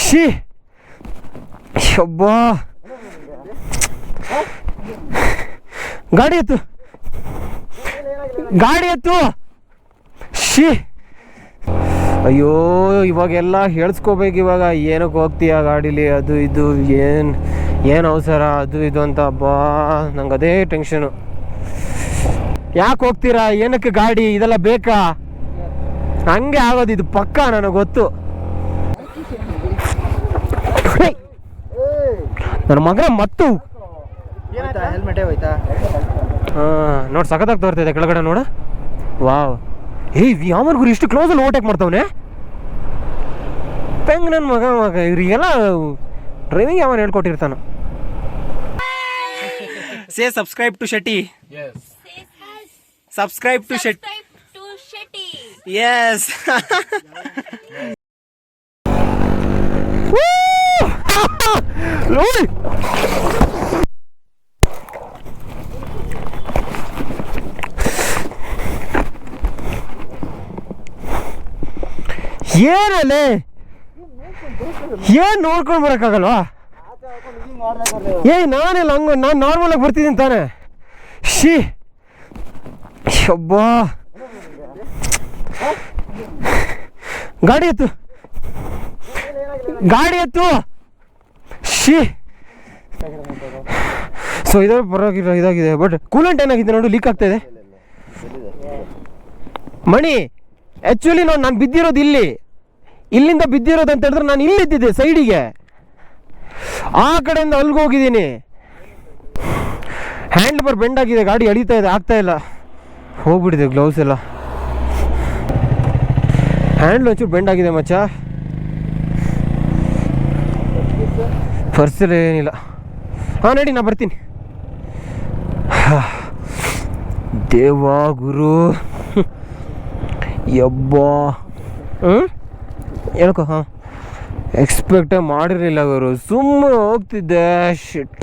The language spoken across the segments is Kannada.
ಶಿ ಶಬ್ಬಾ ಗಾಡಿ ಎತ್ತು ಶಿ ಅಯ್ಯೋ ಇವಾಗೆಲ್ಲ ಹೇಳ್ಸ್ಕೋಬೇಕು. ಇವಾಗ ಏನಕ್ಕೆ ಹೋಗ್ತೀಯ ಗಾಡೀಲಿ, ಅದು ಇದು ಏನು ಅವಸರ ಅದು ಇದು ಅಂತ. ಅಬ್ಬಾ ನಂಗೆ ಅದೇ ಟೆನ್ಷನು. ಯಾಕೆ ಹೋಗ್ತೀರಾ, ಏನಕ್ಕೆ ಗಾಡಿ, ಇದೆಲ್ಲ ಬೇಕಾ? ಹಂಗೆ ಆಗೋದು ಇದು ಪಕ್ಕ, ನನಗೆ ಗೊತ್ತು. ನನ್ನ ಮಗ ಮತ್ತು ನೋಡಿ ಸಖತ್ತಾಗಿ ತೋರ್ತಿದೆ ಕೆಳಗಡೆ ನೋಡ. ವಾವ್, ಯಾವನ್ ಗುರು ಇಷ್ಟು ಕ್ಲೋಸಲ್ಲಿ ಓವರ್ಟೇಕ್ ಮಾಡ್ತಾವನೆ ಪೆಂಗ್. ನನ್ನ ಮಗ ಇವ್ರಿಗೆಲ್ಲ ಡ್ರೈವಿಂಗ್ ಯಾವನ್ ಹೇಳ್ಕೊಟ್ಟಿರ್ತಾನ. Say subscribe to Shetty. Subscribe to Shetty. Yes. ಏನಲ್ಲೇ ಏನ್ ನೋಡ್ಕೊಂಡು ಬರೋಕ್ಕಾಗಲ್ವಾ? ನಾನೆಲ್ಲ ಹಂಗ, ನಾನು ನಾರ್ಮಲ್ ಆಗಿ ಬರ್ತಿದ್ದೀನಿ ತಾನೆ. ಶಿ ಶಬ್ಬಾ ಗಾಡಿ ಎತ್ತು ಶಿ. ಸೊ ಇದ್ರ ಪರವಾಗಿಲ್ಲ, ಇದಾಗಿದೆ. ಬಟ್ ಕೂಲೆಂಟ್ ಏನಾಗಿದೆ ನೋಡು, ಲೀಕ್ ಆಗ್ತಾ ಇದೆ. ಮಣಿ ಆ್ಯಕ್ಚುಲಿ ನಾನು ಬಿದ್ದಿರೋದು ಇಲ್ಲಿಂದ ಬಿದ್ದಿರೋದು ಅಂತ ಹೇಳಿದ್ರೆ ನಾನು ಇಲ್ಲಿದ್ದಿದ್ದೆ ಸೈಡಿಗೆ, ಆ ಕಡೆಯಿಂದ ಅಲ್ಲಿಗೆ ಹೋಗಿದ್ದೀನಿ. ಹ್ಯಾಂಡ್ ಬಾರ್ ಬೆಂಡ್ ಆಗಿದೆ, ಗಾಡಿ ಎಳೀತಾ ಇದೆ, ಆಗ್ತಾ ಇಲ್ಲ, ಹೋಗ್ಬಿಟ್ಟಿದೆ. ಗ್ಲೌಸ್ ಎಲ್ಲ ಹ್ಯಾಂಡ್ಲ್ ಒಂಚೂರು ಬೆಂಡ್ ಆಗಿದೆ ಮಚ್ಚ. ಪರ್ಸಲ್ಲಿ ಏನಿಲ್ಲ. ಹಾಂ ನಡಿ, ನಾ ಬರ್ತೀನಿ. ದೇವಾ ಗುರು ಯಬ್ಬಾ. ಹೇಳ್ಕೊ. ಹಾಂ, ಎಕ್ಸ್ಪೆಕ್ಟೇ ಮಾಡಿರಲಿಲ್ಲ ಗುರು, ಸುಮ್ಮನೆ ಹೋಗ್ತಿದ್ದೆ. ಶಿಟ್,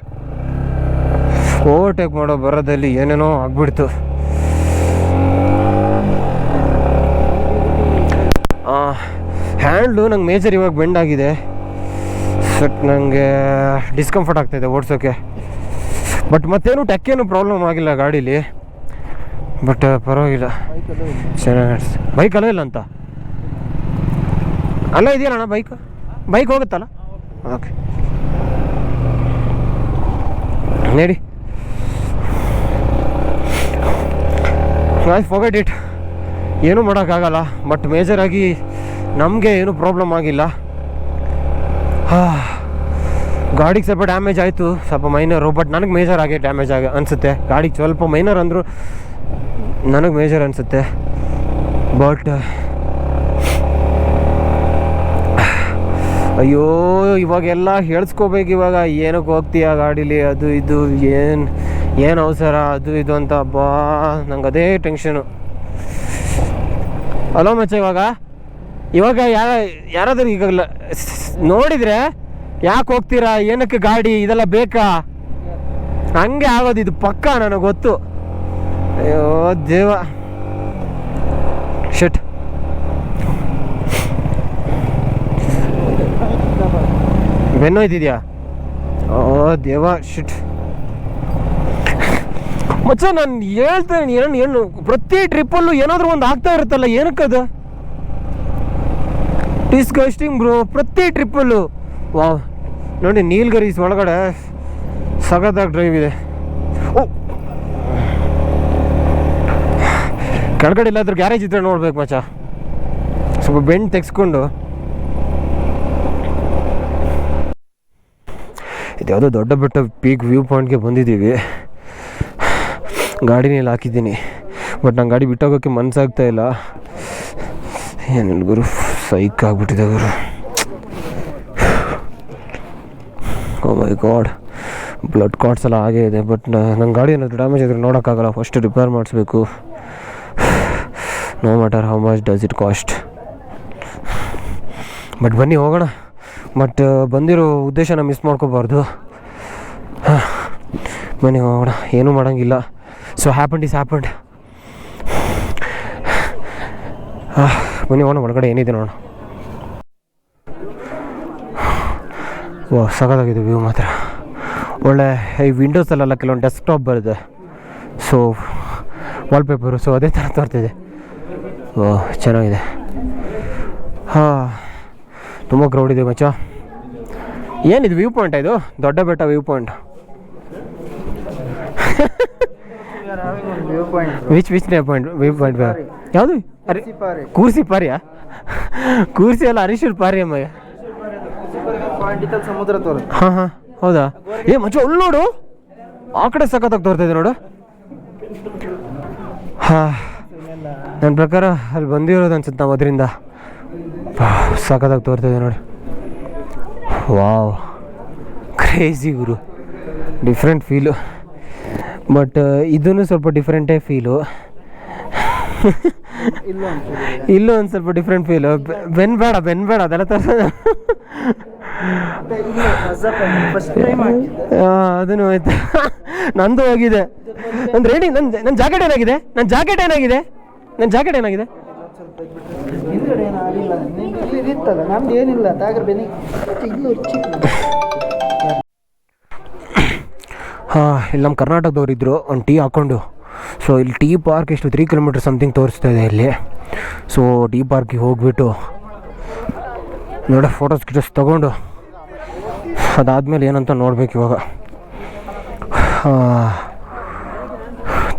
ಓವರ್ಟೇಕ್ ಮಾಡೋ ಬರೋದಲ್ಲಿ ಏನೇನೋ ಆಗ್ಬಿಡ್ತು. ಹ್ಯಾಂಡ್ಲು ನಂಗೆ ಮೇಜರ್ ಇವಾಗ ಬೆಂಡ್ ಆಗಿದೆ. ಸಟ್ ನನಗೆ ಡಿಸ್ಕಂಫರ್ಟ್ ಆಗ್ತಾಯಿದೆ ಓಡಿಸೋಕ್ಕೆ. ಬಟ್ ಮತ್ತೇನು ಟಕ್ಕೇನು ಪ್ರಾಬ್ಲಮ್ ಆಗಿಲ್ಲ ಗಾಡೀಲಿ. ಬಟ್ ಪರವಾಗಿಲ್ಲ, ಚೆನ್ನಾಗಿ. ಬೈಕಲ್ಲ ಇಲ್ಲ ಅಂತ ಅಲ್ಲ ಇದೆಯಲ್ಲ ಅಣ್ಣ, ಬೈಕ್ ಹೋಗುತ್ತಲ್ಲ. ಓಕೆ ನಡಿ. I forget it. ಏನೂ ಮಾಡೋಕ್ಕಾಗಲ್ಲ. ಬಟ್ ಮೇಜರಾಗಿ ನಮಗೆ ಏನೂ ಪ್ರಾಬ್ಲಮ್ ಆಗಿಲ್ಲ. ಗಾಡಿಗೆ ಸ್ವಲ್ಪ ಡ್ಯಾಮೇಜ್ ಆಯಿತು, ಸ್ವಲ್ಪ ಮೈನರು. ಬಟ್ ನನಗೆ ಮೇಜರ್ ಆಗಿ ಡ್ಯಾಮೇಜ್ ಅನಿಸುತ್ತೆ. ಗಾಡಿಗೆ ಸ್ವಲ್ಪ ಮೈನರ್ ಅಂದರೂ ನನಗೆ ಮೇಜರ್ ಅನಿಸುತ್ತೆ. ಬಟ್ ಅಯ್ಯೋ ಇವಾಗೆಲ್ಲ ಹೇಳ್ಸ್ಕೋಬೇಕು. ಇವಾಗ ಏನಕ್ಕೆ ಹೋಗ್ತೀಯ ಗಾಡೀಲಿ, ಅದು ಇದು ಏನು ಅವಸರ ಅದು ಇದು ಅಂತ. ಅಬ್ಬಾ ನಂಗೆ ಅದೇ ಟೆನ್ಷನು. ಅಲೋ ಮಚ್ಚ, ಇವಾಗ ಯಾರಾದರೂ ಈಗ ನೋಡಿದರೆ ಯಾಕೆ ಹೋಗ್ತೀರಾ, ಏನಕ್ಕೆ ಗಾಡಿ, ಇದೆಲ್ಲ ಬೇಕಾ? ಹಂಗೆ ಆಗೋದು ಇದು ಪಕ್ಕ, ನನಗೆ ಗೊತ್ತು. ಅಯ್ಯೋ ದೇವ, ಶಿಟ್. ಬೆನ್ನೋಯ್ತಿದ್ಯಾ? ಓ ದೇವ, ಶಿಟ್ ಮಚ್ಚ. ನಾನು ಹೇಳ್ತೇನೆ ಏನು ಪ್ರತಿ ಟ್ರಿಪ್ಪಲ್ಲೂ ಏನಾದರೂ ಒಂದು ಆಗ್ತಾ ಇರುತ್ತಲ್ಲ, ಏನಕ್ಕದು? ಡಿಸ್ಗಸ್ಟಿಂಗ್ ಬ್ರೋ, ಪ್ರತಿ ಟ್ರಿಪ್ಪಲ್ಲೂ. ವಾವ್, ನೋಡಿ ನೀಲ್ಗರೀಸ್ ಒಳಗಡೆ ಸಖತ್ತಾಗಿ ಡ್ರೈವ್ ಇದೆ. ಓ, ಕೆಳಗಡೆ ಇಲ್ಲಾದ್ರೂ ಗ್ಯಾರೇಜ್ ಇದ್ರೆ ನೋಡ್ಬೇಕು ಮಚ್ಚ. ಸ್ವಲ್ಪ ಬೆಂಡ್ ತೆಗೆಸ್ಕೊಂಡು. ಇದ್ಯಾವುದೋ ದೊಡ್ಡ ಬೆಟ್ಟ ಪೀಕ್ ವ್ಯೂ ಪಾಯಿಂಟ್ಗೆ ಬಂದಿದ್ದೀವಿ. ಗಾಡಿನಲ್ಲಿ ಹಾಕಿದ್ದೀನಿ, ಬಟ್ ನಂಗೆ ಗಾಡಿ ಬಿಟ್ಟೋಗೋಕ್ಕೆ ಮನಸ್ಸಾಗ್ತಾ ಇಲ್ಲ. ಏನಿಲ್ಲ ಗುರು, ಸೈಕ್ ಆಗಿಬಿಟ್ಟಿದೆ ಗುರು. Oh my God, blood cards ಎಲ್ಲ ಆಗೇ ಇದೆ. ಬಟ್ ನನ್ನ ಗಾಡಿ ಏನಾದರೂ ಡ್ಯಾಮೇಜ್ ಆದರೆ ನೋಡೋಕ್ಕಾಗಲ್ಲ, ಫಸ್ಟ್ ರಿಪೇರ್ ಮಾಡಿಸ್ಬೇಕು. No matter how much does it cost. But ಬನ್ನಿ ಹೋಗೋಣ. ಬಟ್ ಬಂದಿರೋ ಉದ್ದೇಶನ ಮಿಸ್ ಮಾಡ್ಕೋಬಾರ್ದು. ಬನ್ನಿ ಹೋಗೋಣ, ಏನೂ ಮಾಡೋಂಗಿಲ್ಲ. So happened is happened. ಬನ್ನಿ ಹೋಗೋಣ, ಒಳಗಡೆ ಏನಿದೆ ನೋಡೋಣ. ಓ ಸಖತ್ತಾಗಿದೆ ವ್ಯೂ ಮಾತ್ರ. ಒಳ್ಳೆ ಈ ವಿಂಡೋಸಲ್ಲೆಲ್ಲ ಕೆಲವೊಂದು ಡೆಸ್ಕ್ಟಾಪ್ ಬರುತ್ತೆ, ಸೊ ವಾಲ್ಪೇಪರು, ಸೊ ಅದೇ ಥರ ತೋರ್ತಿದೆ. ಓ ಚೆನ್ನಾಗಿದೆ. ಹಾಂ, ತುಂಬ ಕ್ರೌಡ್ ಇದೆ ಮಚ್ಚ. ಏನಿದು ವ್ಯೂ ಪಾಯಿಂಟ್? ಇದು ದೊಡ್ಡ ಬೆಟ್ಟ view point. Which point view point ಯಾವುದು? ಕೂರ್ಸಿ ಪಾರಿಯಾ? ಕೂರ್ಸಿ ಅಲ್ಲ, ಹರೀಶ್ವರ್ ಪಾರಿ ಅಮ್ಮ. ಸಮುದ್ರ ತೋರ. ಹಾಂ ಹಾಂ, ಹೌದಾ? ಏ ಮಚ್ಚ ಅಲ್ಲಿ ನೋಡು, ಆ ಕಡೆ ಸಖತ್ತಾಗಿ ತೋರ್ತಾಯಿದೆ ನೋಡು. ಹಾಂ, ನನ್ನ ಪ್ರಕಾರ ಅಲ್ಲಿ ಬಂದಿರೋದು ಅನ್ಸುತ್ತೆ ನಾವು ಅದರಿಂದ. ಸಖತ್ತಾಗಿ ತೋರ್ತಾಯಿದೆ ನೋಡಿ. Wow, crazy Guru, different feel. But ಇದೂ ಸ್ವಲ್ಪ ಡಿಫ್ರೆಂಟೇ ಫೀಲು. ಇಲ್ಲೂ ಒಂದು ಸ್ವಲ್ಪ ಡಿಫ್ರೆಂಟ್ ಫೀಲು. ಬೆನ್ಬೇಡ ಅದೆಲ್ಲ ತೋರಿಸೋದು. ಅದನ್ನು ಆಯ್ತು, ನಂದು ಹೋಗಿದೆ. ನನ್ನ ರೇಟಿಂಗ್, ನನ್ನ ಜಾಕೆಟ್ ಏನಾಗಿದೆ? ಹಾಂ, ಇಲ್ಲಿ ನಮ್ಮ ಕರ್ನಾಟಕದವ್ರು ಇದ್ದರು, ಒಂದು ಟೀ ಹಾಕ್ಕೊಂಡು. ಸೊ ಇಲ್ಲಿ ಟೀ ಪಾರ್ಕ್ ಎಷ್ಟು 3 ಕಿಲೋಮೀಟರ್ ಸಮಥಿಂಗ್ ತೋರಿಸ್ತಾ ಇದೆ ಇಲ್ಲಿ. ಸೊ ಟೀ ಪಾರ್ಕಿಗೆ ಹೋಗ್ಬಿಟ್ಟು ನೋಡಿ ಫೋಟೋಸ್ ತೊಗೊಂಡು ಅದಾದಮೇಲೆ ಏನಂತ ನೋಡ್ಬೇಕು ಇವಾಗ.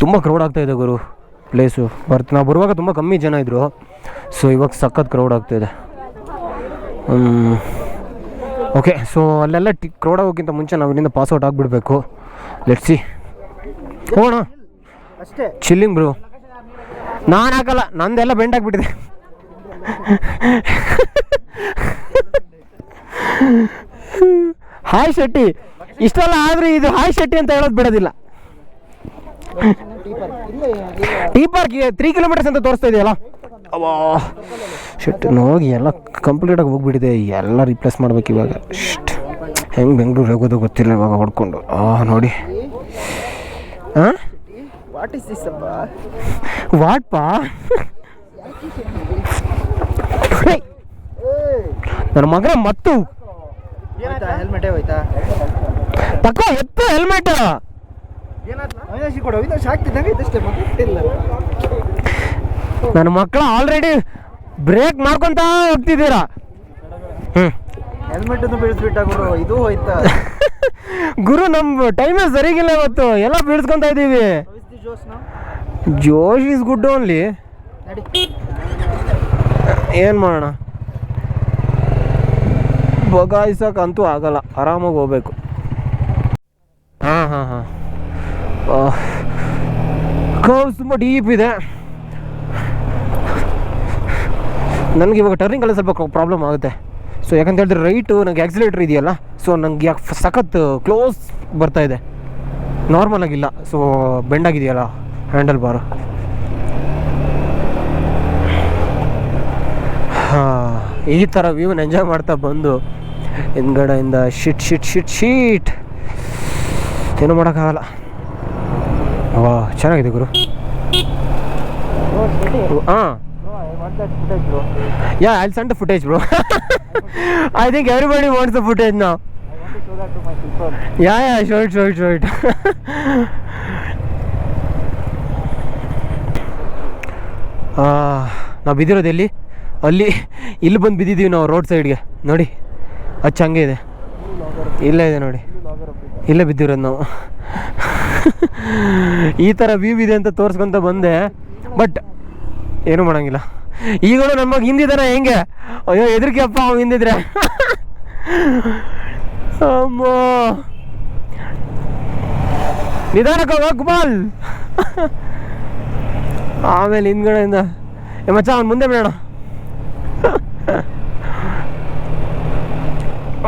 ತುಂಬ ಕ್ರೌಡ್ ಆಗ್ತಾಯಿದೆ ಗುರು ಪ್ಲೇಸು. ನಾವು ಬರುವಾಗ ತುಂಬ ಕಮ್ಮಿ ಜನ ಇದ್ದರು, ಸೊ ಇವಾಗ ಸಖತ್ ಕ್ರೌಡ್ ಆಗ್ತಾಯಿದೆ. ಓಕೆ, ಸೊ ಅಲ್ಲೆಲ್ಲ ಕ್ರೌಡ್ ಆಗೋಕ್ಕಿಂತ ಮುಂಚೆ ನಾವು ಇಲ್ಲಿಂದ ಪಾಸ್ಔಟ್ ಆಗಿಬಿಡ್ಬೇಕು. ಲೆಟ್ಸ್ ಸಿ, ಹೋಗೋಣ ಅಷ್ಟೇ. Chilling bro. ನಾನು ಹಾಕಲ್ಲ, ನಂದೆಲ್ಲ ಬೆಂಡ್ ಆಗಿಬಿಟ್ಟಿದೆ. ಹಾಯ್ ಶೆಟ್ಟಿ, ಇಷ್ಟೆಲ್ಲ ಆದರೆ ಇದು ಹಾಯ್ ಶೆಟ್ಟಿ ಅಂತ ಹೇಳೋದು ಬಿಡೋದಿಲ್ಲ. ಟೀ ಪಾರ್ಕ್ 3 ಕಿಲೋಮೀಟರ್ಸ್ ಅಂತ ತೋರಿಸ್ತಾ ಇದೆಯಲ್ಲ. ಅವಾ ಶೆಟ್ಟಿ ಹೋಗಿ ಎಲ್ಲ ಕಂಪ್ಲೀಟಾಗಿ ಹೋಗ್ಬಿಟ್ಟಿದೆ, ಎಲ್ಲ ರಿಪ್ಲೇಸ್ ಮಾಡ್ಬೇಕು ಇವಾಗ. ಹೆಂಗೆ ಬೆಂಗಳೂರು ಹೋಗೋದು ಗೊತ್ತಿಲ್ಲ ಇವಾಗ ಹೊಡ್ಕೊಂಡು. ನೋಡಿ. ಹಾಂ, ವಾಟ್ ಪಾ? ನನ್ನ ಮಗನ ಮತ್ತು ಹೆಲ್ಮೆಟ್ ಹೋಯ್ತಾ? ತಕೋ ಎತ್ತು ಹೆಲ್ಮೆಟ್. ನನ್ನ ಮಕ್ಕಳ ಆಲ್ರೆಡಿ ಬ್ರೇಕ್ ಮಾಡ್ಕೊಂತ ಹೋಗ್ತಿದ್ದೀರಾ. ಹೆಲ್ಮೆಟ್ ಬೀಳಿಸ್ಬಿಟ್ಟಾಗುರು, ಇದು ಹೋಯ್ತಾ? ಗುರು, ನಮ್ಮ ಟೈಮೇ ಸರಿಗಿಲ್ಲ ಇವತ್ತು, ಎಲ್ಲ ಬೀಳ್ಸ್ಕೊಂತ ಇದ್ದೀವಿ. ಜೋಶ್ ಈಸ್ ಗುಡ್ ಓನ್ಲಿ. ಏನು ಮಾಡೋಣ, ಬಗಾಯಿಸಕ್ಕಂತೂ ಆಗಲ್ಲ, ಆರಾಮಾಗಿ ಹೋಗ್ಬೇಕು. ಹಾಂ, ಕರ್ವ್ಸ್ ತುಂಬ ಡೀಪ್ ಇದೆ. ನನಗೆ ಇವಾಗ ಟರ್ನಿಂಗಲ್ಲಿ ಸ್ವಲ್ಪ ಪ್ರಾಬ್ಲಮ್ ಆಗುತ್ತೆ. ಸೊ ಯಾಕಂತ ಹೇಳಿದ್ರೆ ರೈಟು ನನಗೆ ಆಕ್ಸಿಲೇಟ್ರ್ ಇದೆಯಲ್ಲ, ಸೊ ನನಗೆ ಯಾಕೆ ಸಖತ್ ಕ್ಲೋಸ್ ಬರ್ತಾಯಿದೆ, ನಾರ್ಮಲ್ ಆಗಿಲ್ಲ. ಸೊ ಬೆಂಡಾಗಿದೆಯಲ್ಲ ಹ್ಯಾಂಡಲ್ ಬಾರು. ಹಾಂ, ಈ ಥರ ವ್ಯೂನ ಎಂಜಾಯ್ ಮಾಡ್ತಾ ಬಂದು ಹಿಂದ್ಗಡೆಯಿಂದ ಶೀಟ್ ಏನೂ ಮಾಡೋಕ್ಕಾಗಲ್ಲ. ವಾ, ಚೆನ್ನಾಗಿದೆ ಗುರು. ಹಾಂ, yeah, I'll send the footage, bro. I think everybody wants the footage now. Yeah, show it. ನಾವು ಬಿದ್ದಿರೋದು ಎಲ್ಲಿ? ಇಲ್ಲಿ ಬಂದು ಬಿದ್ದಿದ್ದೀವಿ ನಾವು ರೋಡ್ ಸೈಡ್ಗೆ. ನೋಡಿ ಅದು ಹಂಗೆ ಇದೆ, ಇಲ್ಲೇ ಇದೆ ನೋಡಿ, ಇಲ್ಲೇ ಬಿದ್ದಿರೋದು ನಾವು. ಈ ಥರ ವ್ಯೂ ಇದೆ ಅಂತ ತೋರಿಸ್ಕೊಂತ ಬಂದೆ, ಬಟ್ ಏನೂ ಮಾಡೋಂಗಿಲ್ಲ. ಈಗಲೂ ನಮ್ಮ ಮಗ ಹಿಂದಿದ್ದಾನೆ ಹೆಂಗೆ? ಅಯ್ಯೋ ಎದುರಿಗೆ ಅಪ್ಪ ಅವ್ನು ಹಿಂದಿದ್ರೆ. ಅಮ್ಮ, ನಿಧಾನಕ್ಕೆ ಹೋಗ್ಬಾಲ್. ಆಮೇಲೆ ಹಿಂದ್ಗಡೆಯಿಂದ ಮಚ್ಚ ಅವ್ನು ಮುಂದೆ ಬೇಡ.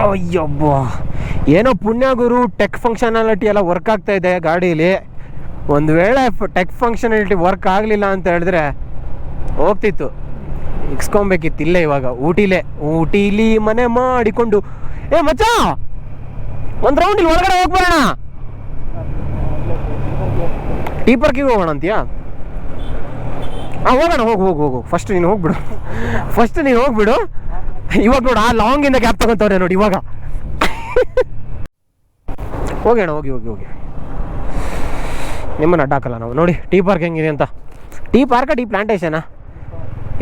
ಅಯ್ಯಬ್ಬ, ಏನೋ ಪುಣ್ಯ ಗುರು, ಟೆಕ್ ಫಂಕ್ಷನಾಲಿಟಿ ಎಲ್ಲ ವರ್ಕ್ ಆಗ್ತಾ ಇದೆ ಗಾಡೀಲಿ. ಒಂದು ವೇಳೆ ಟೆಕ್ ಫಂಕ್ಷನಾಲಿಟಿ ವರ್ಕ್ ಆಗಲಿಲ್ಲ ಅಂತ ಹೇಳಿದ್ರೆ ಹೋಗ್ತಿತ್ತು, ಇಕ್ಸ್ಕೊಬೇಕಿತ್ತು ಇಲ್ಲೇ. ಇವಾಗ ಊಟಿಲಿ ಮನೆ ಮಾಡಿಕೊಂಡು, ಏ ಮಚ್ಚ ಒಂದು ರೌಂಡ್ ಇಲ್ಲಿ ಒಳಗಡೆ ಹೋಗ್ಬರೋಣ. ಟೀ ಪಾರ್ಕಿಗೆ ಹೋಗೋಣ ಅಂತೀಯಾ? ಹೋಗೋಣ, ಹೋಗು. ಫಸ್ಟ್ ನೀನು ಹೋಗ್ಬಿಡು. ಇವಾಗ ನೋಡು ಆ ಲಾಂಗಿಂದ ಗ್ಯಾಪ್ ತಗೊಂತವ್ರೆ ನೋಡಿ ಇವಾಗ. ಹೋಗಿ ಅಣ್ಣ ಹೋಗಿ ಹೋಗಿ ಹೋಗಿ, ನಿಮ್ಮನ್ನು ಅಡ್ಡ ಹಾಕಲ್ಲ ನಾವು. ನೋಡಿ ಟೀ ಪಾರ್ಕ್ ಹೆಂಗಿದೆ ಅಂತ. ಟೀ ಪಾರ್ಕಾ ಟೀ ಪ್ಲಾಂಟೇಶನಾ?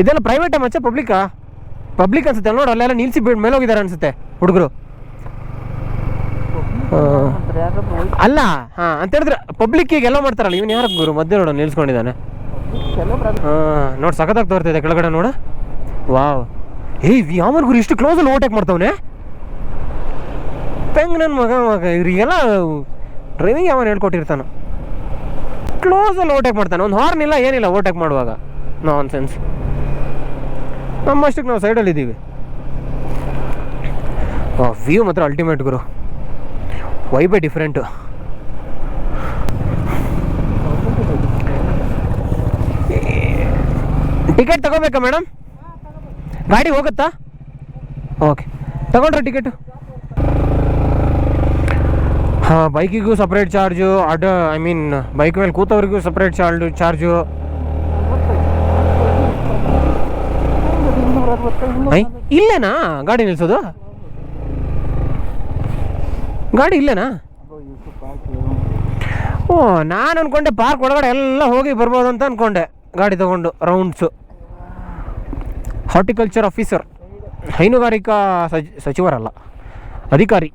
ಇದೆಲ್ಲ ಪ್ರೈವೇಟಾ ಮಚ್ಚ ಪಬ್ಲಿಕ್ಕಾ? ಪಬ್ಲಿಕ್ ಅನ್ಸುತ್ತೆ ನೋಡಿ, ಅಲ್ಲೆಲ್ಲ ನಿಲ್ಸಿ ಬಿಟ್ಟು ಮೇಲೆ ಹೋಗಿದ್ದಾರೆ ಅನ್ಸುತ್ತೆ ಹುಡುಗರು. ಅಲ್ಲ ಹಾಂ ಅಂತ ಹೇಳಿದ್ರೆ ಪಬ್ಲಿಕ್ಕಿಗೆ ಎಲ್ಲ ಮಾಡ್ತಾರಲ್ಲ, ಇವನು ಯಾರು ಗುರು ಮಧ್ಯೆ ನೋಡೋ ನಿಲ್ಸ್ಕೊಂಡಿದ್ದಾನೆ. ಹಾಂ ನೋಡಿ ಸಖತ್ತಾಗಿ ತೋರ್ತಿದೆ ಕೆಳಗಡೆ ನೋಡು. ವಾವ್, ಯಾವನ್ ಗುರು ಇಷ್ಟು ಕ್ಲೋಸಲ್ಲಿ ಓವರ್ಟೇಕ್ ಮಾಡ್ತಾವನೆ ಪೆಂಗ್ ನನ್ನ ಮಗ. ಇವ್ರಿಗೆಲ್ಲ ಡ್ರೈವಿಂಗ್ ಯಾವನ್ ಹೇಳ್ಕೊಟ್ಟಿರ್ತಾನೆ. ಕ್ಲೋಸಲ್ಲಿ ಓವರ್ಟೇಕ್ ಮಾಡ್ತಾನೆ, ಒಂದು ಹಾರ್ನ್ ಇಲ್ಲ ಏನಿಲ್ಲ ಓವರ್ಟೇಕ್ ಮಾಡುವಾಗ. ನಾನ್ ಸೆನ್ಸ್. ನಮ್ಮಷ್ಟಕ್ಕೆ ನಾವು ಸೈಡಲ್ಲಿ ಇದ್ದೀವಿ. ವ್ಯೂ ಮಾತ್ರ ಅಲ್ಟಿಮೇಟ್ ಗುರು, ವೈಬೇ ಡಿಫ್ರೆಂಟು. ಟಿಕೆಟ್ ತಗೋಬೇಕಾ ಮೇಡಮ್? ಗಾಡಿ ಹೋಗುತ್ತಾ? ಓಕೆ ತಗೊಂಡ್ರೆ ಟಿಕೆಟು. ಹಾಂ, ಬೈಕಿಗೂ separate charge, I mean bike ಮೇಲೆ ಕೂತವ್ರಿಗೂ ಸಪ್ರೇಟ್ ಚಾರ್ಜು. ಇಲ್ಲೇನಾ ಗಾಡಿ ನಿಲ್ಸೋದು? ಗಾಡಿ ಇಲ್ಲೇನಾ? ಓ, ನಾನು ಅಂದ್ಕೊಂಡೆ ಪಾರ್ಕ್ ಒಳಗಡೆ ಎಲ್ಲ ಹೋಗಿ ಬರ್ಬೋದು ಅಂತ ಅಂದ್ಕೊಂಡೆ ಗಾಡಿ ತೊಗೊಂಡು ರೌಂಡ್ಸು. ಹಾರ್ಟಿಕಲ್ಚರ್ ಆಫೀಸರ್, ಹೈನುಗಾರಿಕಾ ಸಚಿವರಲ್ಲ, ಅಧಿಕಾರಿ.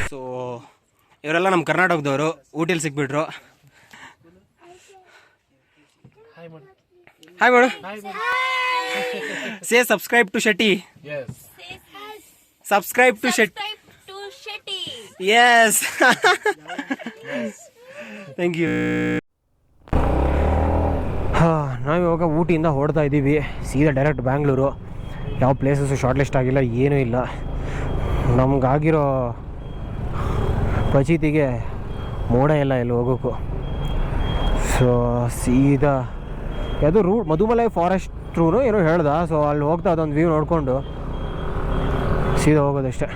ಸೊ ಇವರೆಲ್ಲ ನಮ್ಮ ಕರ್ನಾಟಕದವರು ಊಟಿಲಿ ಸಿಕ್ಬಿಟ್ರು. Hi madam. Say subscribe to Shetty. Subscribe to Shetty. Yes, thank you. ಹಾಂ, ನಾವು ಇವಾಗ ಊಟಿಯಿಂದ ಹೊಡ್ತಾ ಇದ್ದೀವಿ ಸೀದಾ ಡೈರೆಕ್ಟ್ ಬ್ಯಾಂಗ್ಳೂರು. ಯಾವ ಪ್ಲೇಸಸ್ಸು ಶಾರ್ಟ್ ಲಿಸ್ಟ್ ಆಗಿಲ್ಲ, ಏನೂ ಇಲ್ಲ. ನಮಗಾಗಿರೋ ಪಚೀತಿಗೆ ಮೋಡ ಎಲ್ಲ ಎಲ್ಲಿ ಹೋಗೋಕ್ಕೂ. ಸೊ ಸೀದಾ ಅದು ರೂಟ್ ಮಧುಮಲೈ ಫಾರೆಸ್ಟ್ ಏನೋ ಹೇಳ್ದ. ಸೊ ಅಲ್ಲಿ ಹೋಗ್ತಾ ಅದೊಂದು ವ್ಯೂ ನೋಡಿಕೊಂಡು ಸೀದಾ ಹೋಗೋದಷ್ಟೇ.